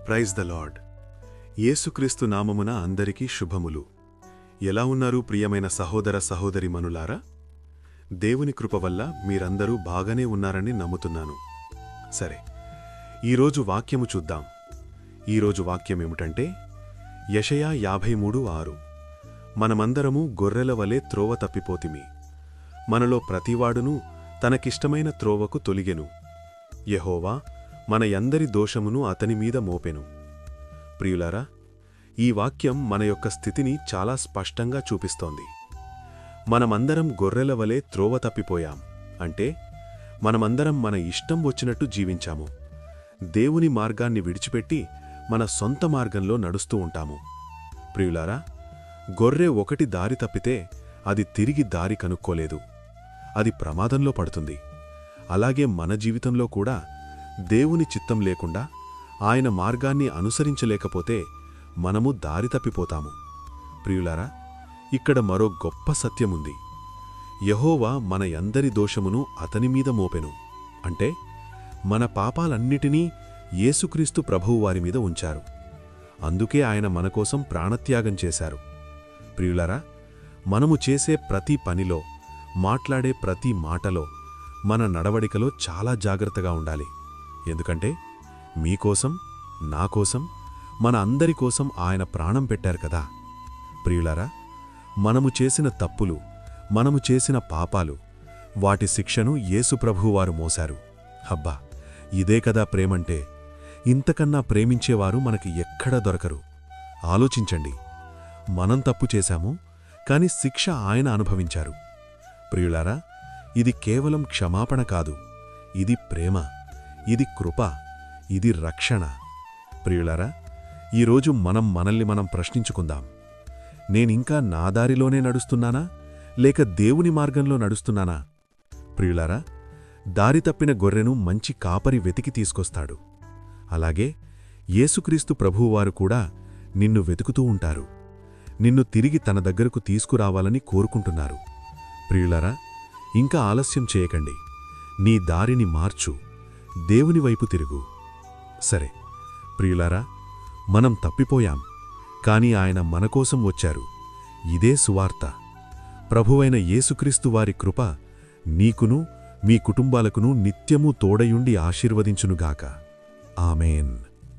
Praise the lord. యేసుక్రీస్తు నామమున అందరికీ శుభములు. ఎలా ఉన్నారు ప్రియమైన సహోదర సహోదరీమణులారా? దేవుని కృప వల్ల మీరందరూ బాగానే ఉన్నారని నమ్ముతున్నాను. సరే, ఈరోజు వాక్యము చూద్దాం. ఈరోజు వాక్యమేమిటంటే యెషయా 53:6. మనమందరము గొర్రెల వలె త్రోవ తప్పిపోతిమి, మనలో ప్రతివాడును తనకిష్టమైన త్రోవకు తొలిగెను, యెహోవా మన యందరి దోషమును అతని మీద మోపెను. ప్రియులారా, ఈ వాక్యం మన యొక్క స్థితిని చాలా స్పష్టంగా చూపిస్తోంది. మనమందరం గొర్రెల వలె త్రోవ తప్పిపోయాం అంటే మనమందరం మన ఇష్టం వచ్చినట్టు జీవించాము. దేవుని మార్గాన్ని విడిచిపెట్టి మన సొంత మార్గంలో నడుస్తూ ఉంటాము. ప్రియులారా, గొర్రె ఒకటి దారి తప్పితే అది తిరిగి దారి కనుక్కోలేదు, అది ప్రమాదంలో పడుతుంది. అలాగే మన జీవితంలో కూడా దేవుని చిత్తం లేకుండా ఆయన మార్గాన్ని అనుసరించలేకపోతే మనము దారి తప్పిపోతాము. ప్రియులారా, ఇక్కడ మరో గొప్ప సత్యముంది. యెహోవా మన యందరి దోషమును అతని మీద మోపెను అంటే మన పాపాలన్నిటినీ యేసుక్రీస్తు ప్రభువు వారి మీద ఉంచారు. అందుకే ఆయన మనకోసం ప్రాణత్యాగం చేశారు. ప్రియులారా, మనము చేసే ప్రతి పనిలో, మాట్లాడే ప్రతి మాటలో, మన నడవడికలో చాలా జాగ్రత్తగా ఉండాలి. ఎందుకంటే మీకోసం, నాకోసం, మన అందరి కోసం ఆయన ప్రాణం పెట్టారు కదా. ప్రియులారా, మనము చేసిన తప్పులు, మనము చేసిన పాపాలు, వాటి శిక్షను యేసు ప్రభువారు మోశారు. హబ్బా, ఇదే కదా ప్రేమంటే! ఇంతకన్నా ప్రేమించేవారు మనకి ఎక్కడా దొరకరు. ఆలోచించండి, మనం తప్పు చేశాము, కాని శిక్ష ఆయన అనుభవించారు. ప్రియులారా, ఇది కేవలం క్షమాపణ కాదు, ఇది ప్రేమ, ఇది కృప, ఇది రక్షణ. ప్రియులారా, ఈరోజు మనల్ని మనం ప్రశ్నించుకుందాం. నేనింకా నా దారిలోనే నడుస్తున్నానా, లేక దేవుని మార్గంలో నడుస్తున్నానా? ప్రియులారా, దారి తప్పిన గొర్రెను మంచి కాపరి వెతికి తీసుకొస్తాడు. అలాగే యేసుక్రీస్తు ప్రభువువారు కూడా నిన్ను వెతుకుతూ ఉంటారు. నిన్ను తిరిగి తన దగ్గరకు తీసుకురావాలని కోరుకుంటున్నారు. ప్రియులారా, ఇంకా ఆలస్యం చేయకండి. నీ దారిని మార్చు, దేవుని వైపు తిరుగు. సరే ప్రియులారా, మనం తప్పిపోయాం, కాని ఆయన మనకోసం వచ్చారు. ఇదే సువార్త. ప్రభువైన యేసుక్రీస్తు వారి కృప నీకును, మీ కుటుంబాలకును నిత్యమూ తోడయుండి ఆశీర్వదించునుగాక. ఆమేన్.